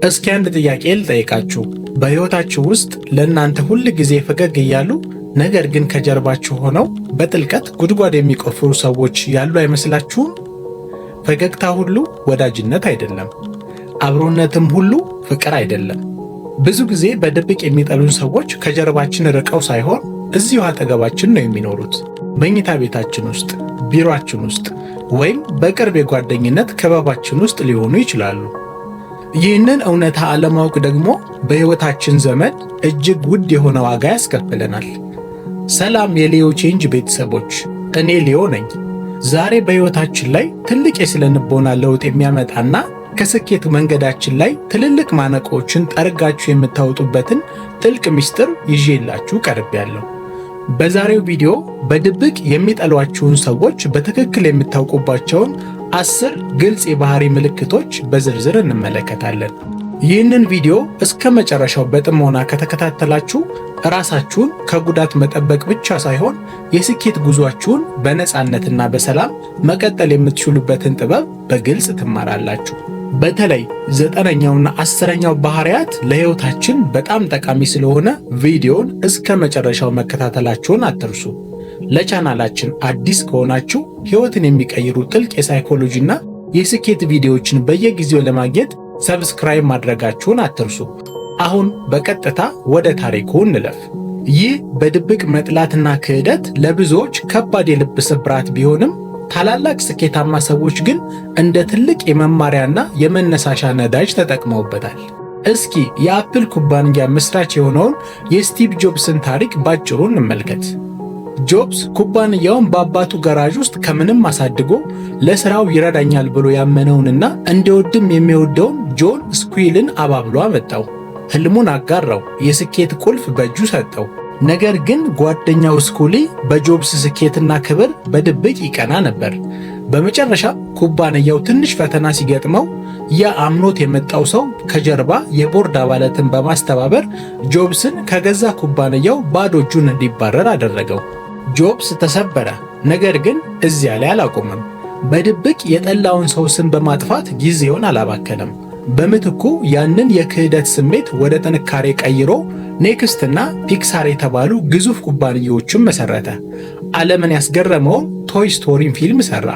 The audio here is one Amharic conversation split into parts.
እስኪ አንድ ጥያቄ ልጠይቃችሁ። በሕይወታችሁ ውስጥ ለእናንተ ሁል ጊዜ ፈገግ እያሉ ነገር ግን ከጀርባችሁ ሆነው በጥልቀት ጉድጓድ የሚቆፍሩ ሰዎች ያሉ አይመስላችሁም? ፈገግታ ሁሉ ወዳጅነት አይደለም። አብሮነትም ሁሉ ፍቅር አይደለም። ብዙ ጊዜ በድብቅ የሚጠሉን ሰዎች ከጀርባችን ርቀው ሳይሆን እዚሁ አጠገባችን ነው የሚኖሩት። መኝታ ቤታችን ውስጥ፣ ቢሮአችን ውስጥ ወይም በቅርብ የጓደኝነት ክበባችን ውስጥ ሊሆኑ ይችላሉ። ይህንን እውነታ አለማወቅ ደግሞ በሕይወታችን ዘመን እጅግ ውድ የሆነ ዋጋ ያስከፍለናል። ሰላም የሊዮ ቼንጅ ቤተሰቦች፣ እኔ ሊዮ ነኝ። ዛሬ በሕይወታችን ላይ ትልቅ የስነ ልቦና ለውጥ የሚያመጣና ከስኬት መንገዳችን ላይ ትልልቅ ማነቆችን ጠርጋችሁ የምታወጡበትን ጥልቅ ምስጢር ይዤላችሁ ቀርቤያለሁ። በዛሬው ቪዲዮ በድብቅ የሚጠሏችሁን ሰዎች በትክክል የምታውቁባቸውን 10 ግልጽ የባህሪ ምልክቶች በዝርዝር እንመለከታለን። ይህንን ቪዲዮ እስከ መጨረሻው በጥሞና ከተከታተላችሁ ራሳችሁን ከጉዳት መጠበቅ ብቻ ሳይሆን የስኬት ጉዟችሁን በነፃነትና በሰላም መቀጠል የምትችሉበትን ጥበብ በግልጽ ትማራላችሁ። በተለይ 9ኛውና 10ኛው ባህሪያት ለሕይወታችን በጣም ጠቃሚ ስለሆነ ቪዲዮውን እስከ መጨረሻው መከታተላችሁን አትርሱ። ለቻናላችን አዲስ ከሆናችሁ ሕይወትን የሚቀይሩ ጥልቅ የሳይኮሎጂና የስኬት ቪዲዮዎችን በየጊዜው ለማግኘት ሰብስክራይብ ማድረጋችሁን አትርሱ። አሁን በቀጥታ ወደ ታሪኩ እንለፍ። ይህ በድብቅ መጥላትና ክህደት ለብዙዎች ከባድ የልብ ስብራት ቢሆንም ታላላቅ ስኬታማ ሰዎች ግን እንደ ትልቅ የመማሪያና የመነሳሻ ነዳጅ ተጠቅመውበታል። እስኪ የአፕል ኩባንያ መስራች የሆነውን የስቲቭ ጆብስን ታሪክ ባጭሩ እንመልከት። ጆብስ ኩባንያውን በአባቱ ጋራዥ ውስጥ ከምንም አሳድጎ ለሥራው ይረዳኛል ብሎ ያመነውንና እንዲወድም የሚወደውን ጆን ስኩዊልን አባብሎ አመጣው። ሕልሙን አጋራው፣ የስኬት ቁልፍ በእጁ ሰጠው። ነገር ግን ጓደኛው ስኩሊ በጆብስ ስኬትና ክብር በድብቅ ይቀና ነበር። በመጨረሻ ኩባንያው ትንሽ ፈተና ሲገጥመው ያ አምኖት የመጣው ሰው ከጀርባ የቦርድ አባላትን በማስተባበር ጆብስን ከገዛ ኩባንያው ባዶ እጁን እንዲባረር አደረገው። ጆብስ ተሰበረ። ነገር ግን እዚያ ላይ አላቆመም። በድብቅ የጠላውን ሰው ስም በማጥፋት ጊዜውን አላባከለም። በምትኩ ያንን የክህደት ስሜት ወደ ጥንካሬ ቀይሮ ኔክስትና ፒክሳር የተባሉ ግዙፍ ኩባንያዎችን መሰረተ። ዓለምን ያስገረመውን ቶይ ስቶሪን ፊልም ሰራ።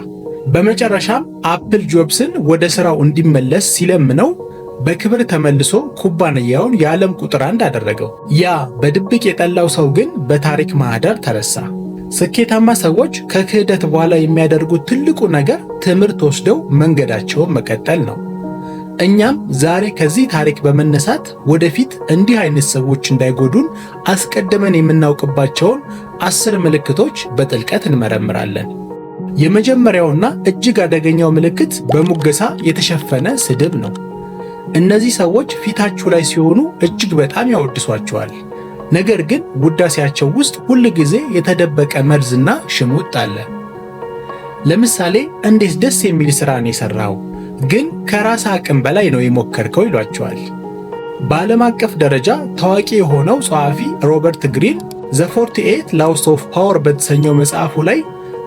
በመጨረሻም አፕል ጆብስን ወደ ሥራው እንዲመለስ ሲለምነው በክብር ተመልሶ ኩባንያውን የዓለም ቁጥር 1 አደረገው። ያ በድብቅ የጠላው ሰው ግን በታሪክ ማህደር ተረሳ። ስኬታማ ሰዎች ከክህደት በኋላ የሚያደርጉት ትልቁ ነገር ትምህርት ወስደው መንገዳቸውን መቀጠል ነው። እኛም ዛሬ ከዚህ ታሪክ በመነሳት ወደፊት እንዲህ አይነት ሰዎች እንዳይጎዱን አስቀድመን የምናውቅባቸውን 10 ምልክቶች በጥልቀት እንመረምራለን። የመጀመሪያውና እጅግ አደገኛው ምልክት በሙገሳ የተሸፈነ ስድብ ነው። እነዚህ ሰዎች ፊታችሁ ላይ ሲሆኑ እጅግ በጣም ያወድሷቸዋል። ነገር ግን ውዳሴያቸው ውስጥ ሁል ጊዜ የተደበቀ መርዝና ሽሙጥ አለ። ለምሳሌ እንዴት ደስ የሚል ሥራ ነው የሠራው፣ ግን ከራስ አቅም በላይ ነው የሞከርከው ይሏቸዋል። በዓለም አቀፍ ደረጃ ታዋቂ የሆነው ጸሐፊ ሮበርት ግሪን ዘ 48 ላውስ ኦፍ ፓወር በተሰኘው መጽሐፉ ላይ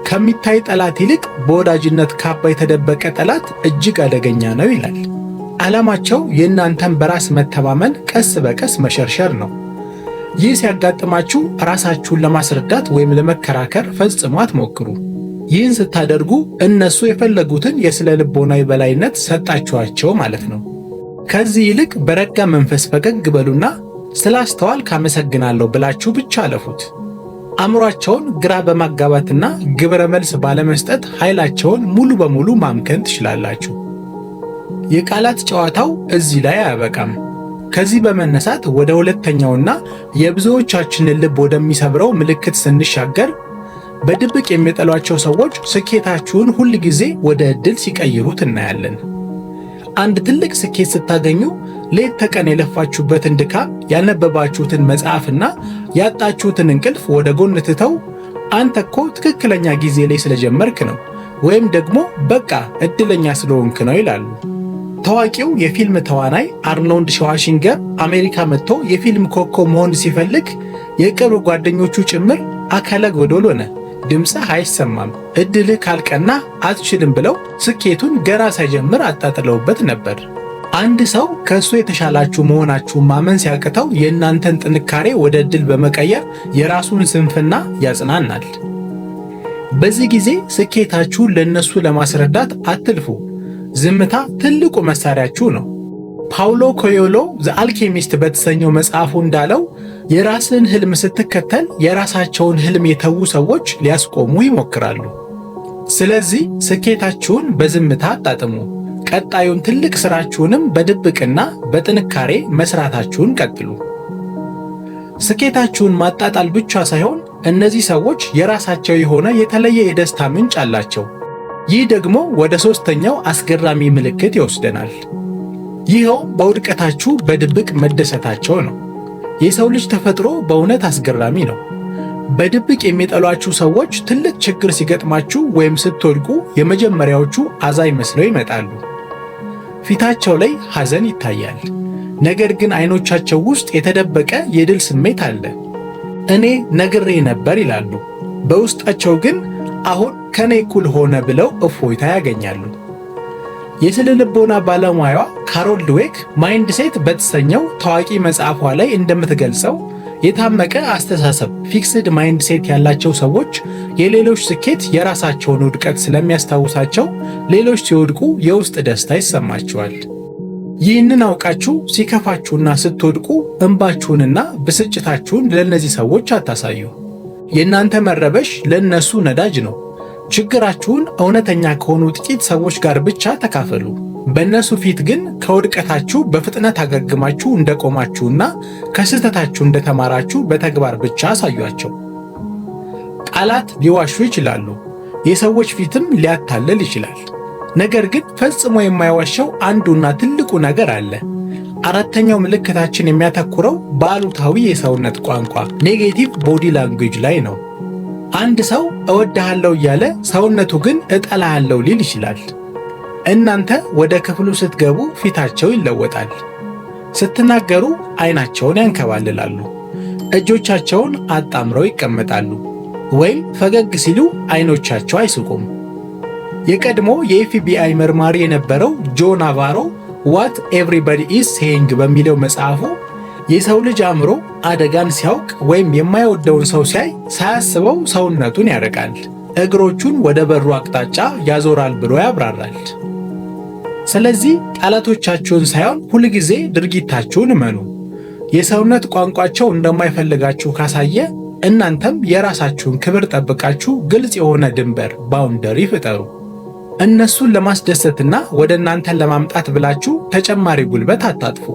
ከሚታይ ጠላት ይልቅ በወዳጅነት ካባ የተደበቀ ጠላት እጅግ አደገኛ ነው ይላል። ዓላማቸው የእናንተን በራስ መተማመን ቀስ በቀስ መሸርሸር ነው። ይህ ሲያጋጥማችሁ ራሳችሁን ለማስረዳት ወይም ለመከራከር ፈጽሞ አትሞክሩ። ይህን ስታደርጉ እነሱ የፈለጉትን የስነ ልቦና የበላይነት ሰጣችኋቸው ማለት ነው። ከዚህ ይልቅ በረጋ መንፈስ ፈገግ በሉና ስላስተዋል ካመሰግናለሁ ብላችሁ ብቻ አለፉት። አእምሯቸውን ግራ በማጋባትና ግብረ መልስ ባለመስጠት ኃይላቸውን ሙሉ በሙሉ ማምከን ትችላላችሁ። የቃላት ጨዋታው እዚህ ላይ አያበቃም። ከዚህ በመነሳት ወደ ሁለተኛውና የብዙዎቻችንን ልብ ወደሚሰብረው ምልክት ስንሻገር በድብቅ የሚጠሏቸው ሰዎች ስኬታችሁን ሁል ጊዜ ወደ ዕድል ሲቀይሩት እናያለን። አንድ ትልቅ ስኬት ስታገኙ ሌት ተቀን የለፋችሁበትን ድካም፣ ያነበባችሁትን መጽሐፍና ያጣችሁትን እንቅልፍ ወደ ጎን ትተው አንተ እኮ ትክክለኛ ጊዜ ላይ ስለጀመርክ ነው ወይም ደግሞ በቃ ዕድለኛ ስለሆንክ ነው ይላሉ። ታዋቂው የፊልም ተዋናይ አርኖልድ ሸዋርዜኔገር አሜሪካ መጥቶ የፊልም ኮከብ መሆን ሲፈልግ የቅርብ ጓደኞቹ ጭምር አካለ ጎዶሎ ነህ፣ ድምፅህ አይሰማም፣ ዕድልህ ካልቀና አትችልም ብለው ስኬቱን ገና ሳይጀምር አጣጥለውበት ነበር። አንድ ሰው ከእሱ የተሻላችሁ መሆናችሁን ማመን ሲያቅተው የእናንተን ጥንካሬ ወደ ድል በመቀየር የራሱን ስንፍና ያጽናናል። በዚህ ጊዜ ስኬታችሁን ለእነሱ ለማስረዳት አትልፉ። ዝምታ ትልቁ መሳሪያችሁ ነው። ፓውሎ ኮዮሎ ዘ አልኬሚስት በተሰኘው መጽሐፉ እንዳለው የራስን ህልም ስትከተል የራሳቸውን ህልም የተዉ ሰዎች ሊያስቆሙ ይሞክራሉ። ስለዚህ ስኬታችሁን በዝምታ አጣጥሙ። ቀጣዩን ትልቅ ስራችሁንም በድብቅና በጥንካሬ መስራታችሁን ቀጥሉ። ስኬታችሁን ማጣጣል ብቻ ሳይሆን እነዚህ ሰዎች የራሳቸው የሆነ የተለየ የደስታ ምንጭ አላቸው። ይህ ደግሞ ወደ ሶስተኛው አስገራሚ ምልክት ይወስደናል። ይኸው በውድቀታችሁ በድብቅ መደሰታቸው ነው። የሰው ልጅ ተፈጥሮ በእውነት አስገራሚ ነው። በድብቅ የሚጠሏችሁ ሰዎች ትልቅ ችግር ሲገጥማችሁ ወይም ስትወድቁ የመጀመሪያዎቹ አዛኝ መስለው ይመጣሉ። ፊታቸው ላይ ሐዘን ይታያል፣ ነገር ግን አይኖቻቸው ውስጥ የተደበቀ የድል ስሜት አለ። እኔ ነግሬ ነበር ይላሉ። በውስጣቸው ግን አሁን ከኔ እኩል ሆነ ብለው እፎይታ ያገኛሉ። የስነ ልቦና ባለሙያዋ ካሮል ድዌክ ማይንድሴት በተሰኘው ታዋቂ መጽሐፏ ላይ እንደምትገልጸው የታመቀ አስተሳሰብ ፊክስድ ማይንድሴት ያላቸው ሰዎች የሌሎች ስኬት የራሳቸውን ውድቀት ስለሚያስታውሳቸው ሌሎች ሲወድቁ የውስጥ ደስታ ይሰማቸዋል። ይህንን አውቃችሁ ሲከፋችሁና ስትወድቁ እንባችሁንና ብስጭታችሁን ለእነዚህ ሰዎች አታሳዩ። የእናንተ መረበሽ ለእነሱ ነዳጅ ነው። ችግራችሁን እውነተኛ ከሆኑ ጥቂት ሰዎች ጋር ብቻ ተካፈሉ። በእነሱ ፊት ግን ከውድቀታችሁ በፍጥነት አገግማችሁ እንደቆማችሁና ከስህተታችሁ እንደተማራችሁ በተግባር ብቻ አሳዩአቸው። ቃላት ሊዋሹ ይችላሉ፣ የሰዎች ፊትም ሊያታልል ይችላል። ነገር ግን ፈጽሞ የማይዋሸው አንዱና ትልቁ ነገር አለ። አራተኛው ምልክታችን የሚያተኩረው በአሉታዊ የሰውነት ቋንቋ ኔጌቲቭ ቦዲ ላንጉዌጅ ላይ ነው። አንድ ሰው እወድሃለሁ እያለ ሰውነቱ ግን እጠላሃለሁ ሊል ይችላል። እናንተ ወደ ክፍሉ ስትገቡ ፊታቸው ይለወጣል። ስትናገሩ አይናቸውን ያንከባልላሉ፣ እጆቻቸውን አጣምረው ይቀመጣሉ፣ ወይም ፈገግ ሲሉ አይኖቻቸው አይስቁም። የቀድሞ የኤፍቢአይ መርማሪ የነበረው ጆ ናቫሮ ዋት ኤቭሪባዲ ኢዝ ሴይንግ በሚለው መጽሐፉ የሰው ልጅ አእምሮ አደጋን ሲያውቅ ወይም የማይወደውን ሰው ሲያይ ሳያስበው ሰውነቱን ያርቃል፣ እግሮቹን ወደ በሩ አቅጣጫ ያዞራል ብሎ ያብራራል። ስለዚህ ቃላቶቻችሁን ሳይሆን ሁልጊዜ ድርጊታችሁን እመኑ። የሰውነት ቋንቋቸው እንደማይፈልጋችሁ ካሳየ እናንተም የራሳችሁን ክብር ጠብቃችሁ ግልጽ የሆነ ድንበር ባውንደሪ ፍጠሩ። እነሱን ለማስደሰትና ወደ እናንተን ለማምጣት ብላችሁ ተጨማሪ ጉልበት አታጥፉ።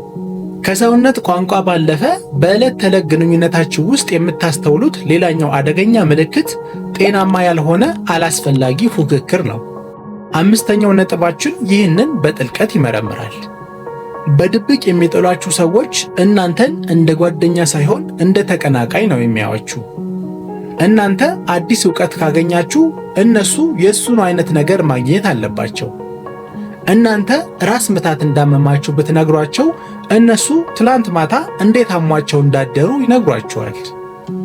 ከሰውነት ቋንቋ ባለፈ በዕለት ተዕለት ግንኙነታችሁ ውስጥ የምታስተውሉት ሌላኛው አደገኛ ምልክት ጤናማ ያልሆነ አላስፈላጊ ፉክክር ነው። አምስተኛው ነጥባችን ይህንን በጥልቀት ይመረምራል። በድብቅ የሚጠሏችሁ ሰዎች እናንተን እንደ ጓደኛ ሳይሆን እንደ ተቀናቃይ ነው የሚያዩአችሁ። እናንተ አዲስ ዕውቀት ካገኛችሁ እነሱ የእሱን አይነት ነገር ማግኘት አለባቸው። እናንተ ራስ ምታት እንዳመማችሁ ብትነግሯቸው እነሱ ትላንት ማታ እንዴት አሟቸው እንዳደሩ ይነግሯቸዋል።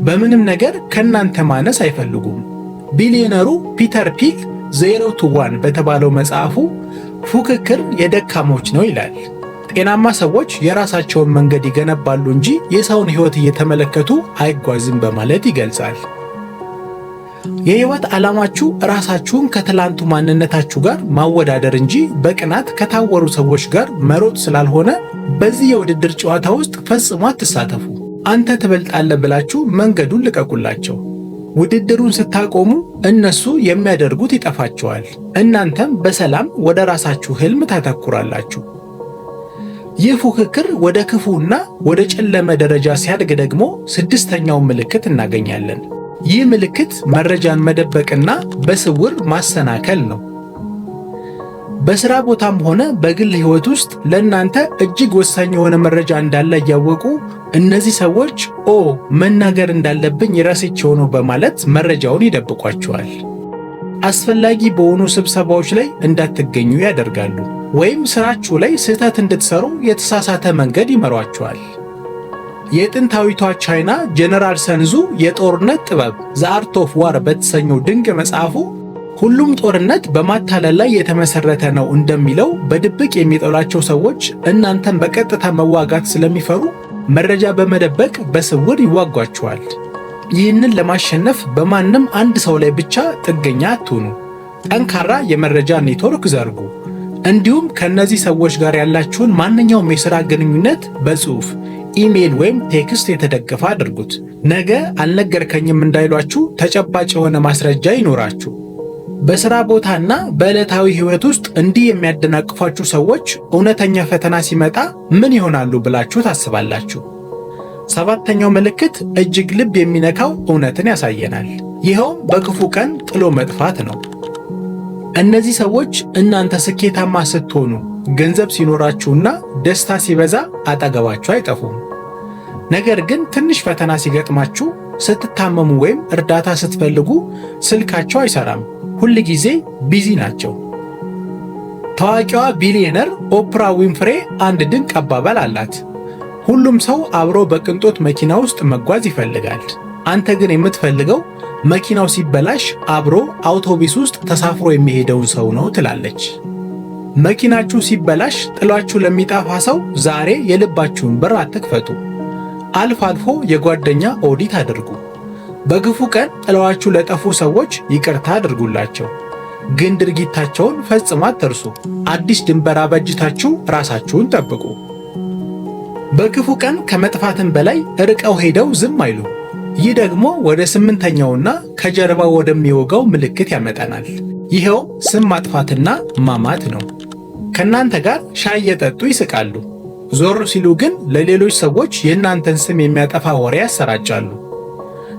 በምንም ነገር ከእናንተ ማነስ አይፈልጉም። ቢሊዮነሩ ፒተር ፒል 0 to 1 በተባለው መጽሐፉ ፉክክር የደካሞች ነው ይላል። ጤናማ ሰዎች የራሳቸውን መንገድ ይገነባሉ እንጂ የሰውን ሕይወት እየተመለከቱ አይጓዝም በማለት ይገልጻል። የሕይወት ዓላማችሁ ራሳችሁን ከትላንቱ ማንነታችሁ ጋር ማወዳደር እንጂ በቅናት ከታወሩ ሰዎች ጋር መሮጥ ስላልሆነ በዚህ የውድድር ጨዋታ ውስጥ ፈጽሞ አትሳተፉ። አንተ ትበልጣለህ ብላችሁ መንገዱን ልቀቁላቸው። ውድድሩን ስታቆሙ እነሱ የሚያደርጉት ይጠፋቸዋል። እናንተም በሰላም ወደ ራሳችሁ ህልም ታተኩራላችሁ። ይህ ፉክክር ወደ ክፉና ወደ ጨለመ ደረጃ ሲያድግ ደግሞ ስድስተኛው ምልክት እናገኛለን። ይህ ምልክት መረጃን መደበቅና በስውር ማሰናከል ነው። በሥራ ቦታም ሆነ በግል ሕይወት ውስጥ ለእናንተ እጅግ ወሳኝ የሆነ መረጃ እንዳለ እያወቁ እነዚህ ሰዎች መናገር እንዳለብኝ ረስቼው ነው በማለት መረጃውን ይደብቋቸዋል። አስፈላጊ በሆኑ ስብሰባዎች ላይ እንዳትገኙ ያደርጋሉ፣ ወይም ሥራችሁ ላይ ስህተት እንድትሰሩ የተሳሳተ መንገድ ይመሯቸዋል። የጥንታዊቷ ቻይና ጀነራል ሰንዙ የጦርነት ጥበብ ዘ አርት ኦፍ ዋር በተሰኘው ድንቅ መጽሐፉ ሁሉም ጦርነት በማታለል ላይ የተመሰረተ ነው እንደሚለው በድብቅ የሚጠሏቸው ሰዎች እናንተን በቀጥታ መዋጋት ስለሚፈሩ መረጃ በመደበቅ በስውር ይዋጓቸዋል። ይህንን ለማሸነፍ በማንም አንድ ሰው ላይ ብቻ ጥገኛ አትሁኑ። ጠንካራ የመረጃ ኔትወርክ ዘርጉ። እንዲሁም ከነዚህ ሰዎች ጋር ያላችሁን ማንኛውም የሥራ ግንኙነት በጽሑፍ ኢሜል ወይም ቴክስት የተደገፈ አድርጉት። ነገ አልነገርከኝም እንዳይሏችሁ ተጨባጭ የሆነ ማስረጃ ይኖራችሁ። በሥራ ቦታና በዕለታዊ ሕይወት ውስጥ እንዲህ የሚያደናቅፏችሁ ሰዎች እውነተኛ ፈተና ሲመጣ ምን ይሆናሉ ብላችሁ ታስባላችሁ? ሰባተኛው ምልክት እጅግ ልብ የሚነካው እውነትን ያሳየናል። ይኸውም በክፉ ቀን ጥሎ መጥፋት ነው። እነዚህ ሰዎች እናንተ ስኬታማ ስትሆኑ፣ ገንዘብ ሲኖራችሁና ደስታ ሲበዛ አጠገባችሁ አይጠፉም። ነገር ግን ትንሽ ፈተና ሲገጥማችሁ፣ ስትታመሙ ወይም እርዳታ ስትፈልጉ ስልካቸው አይሰራም። ሁል ጊዜ ቢዚ ናቸው። ታዋቂዋ ቢሊየነር ኦፕራ ዊንፍሬ አንድ ድንቅ አባባል አላት። ሁሉም ሰው አብሮ በቅንጦት መኪና ውስጥ መጓዝ ይፈልጋል። አንተ ግን የምትፈልገው መኪናው ሲበላሽ አብሮ አውቶቡስ ውስጥ ተሳፍሮ የሚሄደውን ሰው ነው ትላለች። መኪናችሁ ሲበላሽ ጥሏችሁ ለሚጠፋ ሰው ዛሬ የልባችሁን በር አትክፈቱ። አልፎ አልፎ የጓደኛ ኦዲት አድርጉ። በክፉ ቀን ጥለዋችሁ ለጠፉ ሰዎች ይቅርታ አድርጉላቸው። ግን ድርጊታቸውን ፈጽሞ አትርሱ። አዲስ ድንበር አበጅታችሁ ራሳችሁን ጠብቁ። በክፉ ቀን ከመጥፋትም በላይ ርቀው ሄደው ዝም አይሉ። ይህ ደግሞ ወደ ስምንተኛውና ከጀርባ ወደሚወጋው ምልክት ያመጣናል። ይኸው ስም ማጥፋትና ማማት ነው። ከእናንተ ጋር ሻይ እየጠጡ ይስቃሉ። ዞር ሲሉ ግን ለሌሎች ሰዎች የእናንተን ስም የሚያጠፋ ወሬ ያሰራጫሉ።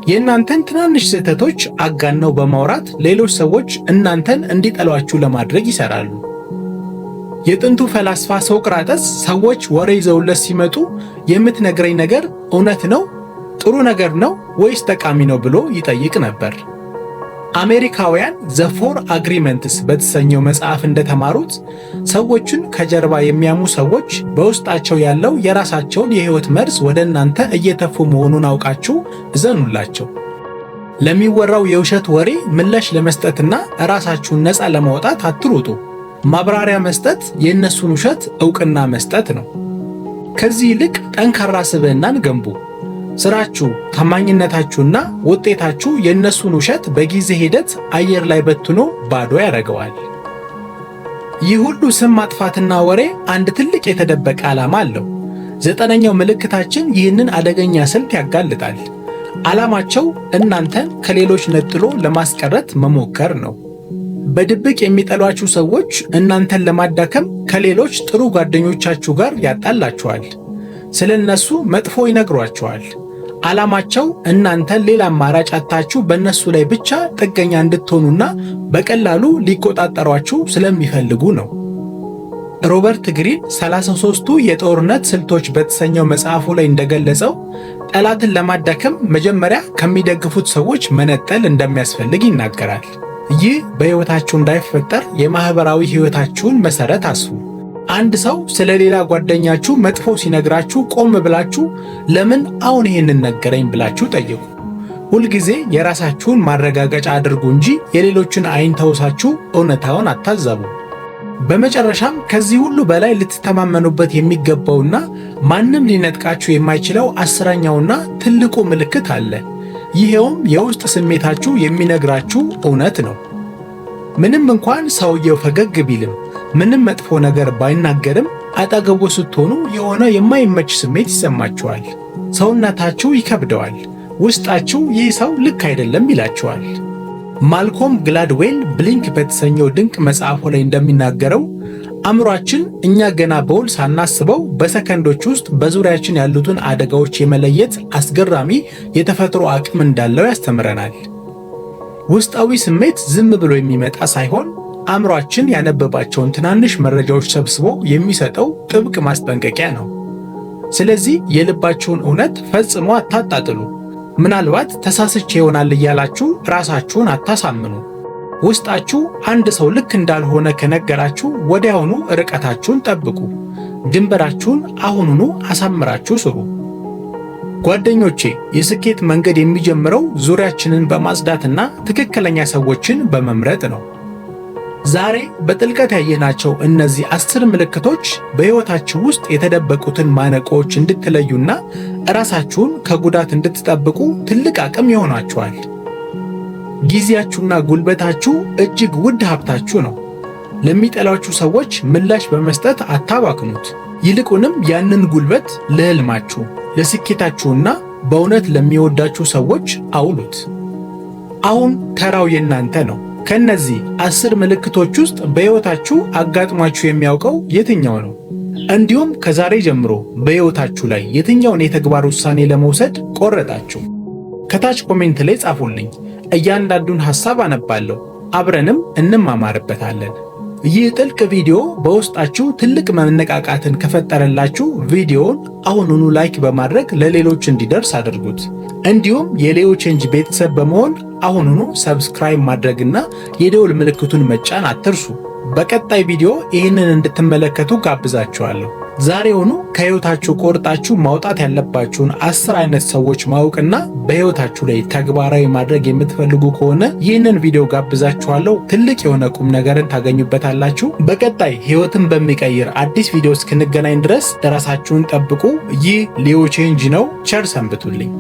የእናንተን ትናንሽ ስህተቶች አጋነው በማውራት ሌሎች ሰዎች እናንተን እንዲጠሏችሁ ለማድረግ ይሰራሉ። የጥንቱ ፈላስፋ ሶቅራጠስ ሰዎች ወሬ ይዘውለት ሲመጡ የምትነግረኝ ነገር እውነት ነው? ጥሩ ነገር ነው ወይስ ጠቃሚ ነው ብሎ ይጠይቅ ነበር። አሜሪካውያን ዘ ፎር አግሪመንትስ በተሰኘው መጽሐፍ እንደተማሩት ሰዎችን ከጀርባ የሚያሙ ሰዎች በውስጣቸው ያለው የራሳቸውን የሕይወት መርዝ ወደ እናንተ እየተፉ መሆኑን አውቃችሁ እዘኑላቸው። ለሚወራው የውሸት ወሬ ምላሽ ለመስጠትና ራሳችሁን ነፃ ለማውጣት አትሩጡ። ማብራሪያ መስጠት የእነሱን ውሸት ዕውቅና መስጠት ነው። ከዚህ ይልቅ ጠንካራ ስብዕናን ገንቡ። ስራችሁ፣ ታማኝነታችሁና ውጤታችሁ የእነሱን ውሸት በጊዜ ሂደት አየር ላይ በትኖ ባዶ ያደርገዋል። ይህ ሁሉ ስም ማጥፋትና ወሬ አንድ ትልቅ የተደበቀ ዓላማ አለው። ዘጠነኛው ምልክታችን ይህንን አደገኛ ስልት ያጋልጣል። ዓላማቸው እናንተን ከሌሎች ነጥሎ ለማስቀረት መሞከር ነው። በድብቅ የሚጠሏችሁ ሰዎች እናንተን ለማዳከም ከሌሎች ጥሩ ጓደኞቻችሁ ጋር ያጣላችኋል። ስለ እነሱ መጥፎ ይነግሯችኋል። ዓላማቸው እናንተን ሌላ አማራጭ አጥታችሁ በእነሱ ላይ ብቻ ጥገኛ እንድትሆኑና በቀላሉ ሊቆጣጠሯችሁ ስለሚፈልጉ ነው። ሮበርት ግሪን 33ቱ የጦርነት ስልቶች በተሰኘው መጽሐፉ ላይ እንደገለጸው ጠላትን ለማዳከም መጀመሪያ ከሚደግፉት ሰዎች መነጠል እንደሚያስፈልግ ይናገራል። ይህ በሕይወታችሁ እንዳይፈጠር የማኅበራዊ ሕይወታችሁን መሠረት አስቡ። አንድ ሰው ስለ ሌላ ጓደኛችሁ መጥፎ ሲነግራችሁ ቆም ብላችሁ ለምን አሁን ይህንን ነገረኝ ብላችሁ ጠይቁ። ሁልጊዜ የራሳችሁን ማረጋገጫ አድርጉ እንጂ የሌሎችን ዓይን ተውሳችሁ እውነታውን አታዛቡ። በመጨረሻም ከዚህ ሁሉ በላይ ልትተማመኑበት የሚገባውና ማንም ሊነጥቃችሁ የማይችለው አስረኛውና ትልቁ ምልክት አለ። ይሄውም የውስጥ ስሜታችሁ የሚነግራችሁ እውነት ነው። ምንም እንኳን ሰውየው ፈገግ ቢልም ምንም መጥፎ ነገር ባይናገርም አጠገቡ ስትሆኑ የሆነ የማይመች ስሜት ይሰማችኋል። ሰውነታችሁ ይከብደዋል። ውስጣችሁ ይህ ሰው ልክ አይደለም ይላችኋል። ማልኮም ግላድዌል ብሊንክ በተሰኘው ድንቅ መጽሐፉ ላይ እንደሚናገረው አእምሯችን እኛ ገና በውል ሳናስበው በሰከንዶች ውስጥ በዙሪያችን ያሉትን አደጋዎች የመለየት አስገራሚ የተፈጥሮ አቅም እንዳለው ያስተምረናል። ውስጣዊ ስሜት ዝም ብሎ የሚመጣ ሳይሆን አእምሯችን ያነበባቸውን ትናንሽ መረጃዎች ሰብስቦ የሚሰጠው ጥብቅ ማስጠንቀቂያ ነው። ስለዚህ የልባችሁን እውነት ፈጽሞ አታጣጥሉ። ምናልባት ተሳስቼ ይሆናል እያላችሁ ራሳችሁን አታሳምኑ። ውስጣችሁ አንድ ሰው ልክ እንዳልሆነ ከነገራችሁ ወዲያውኑ ርቀታችሁን ጠብቁ። ድንበራችሁን አሁኑኑ አሳምራችሁ ስሩ። ጓደኞቼ፣ የስኬት መንገድ የሚጀምረው ዙሪያችንን በማጽዳትና ትክክለኛ ሰዎችን በመምረጥ ነው። ዛሬ በጥልቀት ያየናቸው እነዚህ 10 ምልክቶች በሕይወታችሁ ውስጥ የተደበቁትን ማነቆዎች እንድትለዩና ራሳችሁን ከጉዳት እንድትጠብቁ ትልቅ አቅም ይሆናችኋል። ጊዜያችሁና ጉልበታችሁ እጅግ ውድ ሀብታችሁ ነው። ለሚጠሏችሁ ሰዎች ምላሽ በመስጠት አታባክኑት። ይልቁንም ያንን ጉልበት ለሕልማችሁ፣ ለስኬታችሁና በእውነት ለሚወዳችሁ ሰዎች አውሉት። አሁን ተራው የእናንተ ነው። ከነዚህ 10 ምልክቶች ውስጥ በሕይወታችሁ አጋጥሟችሁ የሚያውቀው የትኛው ነው? እንዲሁም ከዛሬ ጀምሮ በሕይወታችሁ ላይ የትኛውን የተግባር ውሳኔ ለመውሰድ ቆረጣችሁ? ከታች ኮሜንት ላይ ጻፉልኝ። እያንዳንዱን ሐሳብ አነባለሁ፣ አብረንም እንማማርበታለን። ይህ ጥልቅ ቪዲዮ በውስጣችሁ ትልቅ መነቃቃትን ከፈጠረላችሁ ቪዲዮውን አሁኑኑ ላይክ በማድረግ ለሌሎች እንዲደርስ አድርጉት። እንዲሁም የሌዮ ቼንጅ ቤተሰብ በመሆን አሁኑኑ ሰብስክራይብ ማድረግና የደውል ምልክቱን መጫን አትርሱ። በቀጣይ ቪዲዮ ይህንን እንድትመለከቱ ጋብዛችኋለሁ። ዛሬውኑ ከሕይወታችሁ ቆርጣችሁ ማውጣት ያለባችሁን 10 አይነት ሰዎች ማወቅና በሕይወታችሁ ላይ ተግባራዊ ማድረግ የምትፈልጉ ከሆነ ይህንን ቪዲዮ ጋብዛችኋለሁ። ትልቅ የሆነ ቁም ነገርን ታገኙበታላችሁ። በቀጣይ ሕይወትን በሚቀይር አዲስ ቪዲዮ እስክንገናኝ ድረስ ራሳችሁን ጠብቁ። ይህ ሌዮ ቼንጅ ነው። ቸር ሰንብቱልኝ።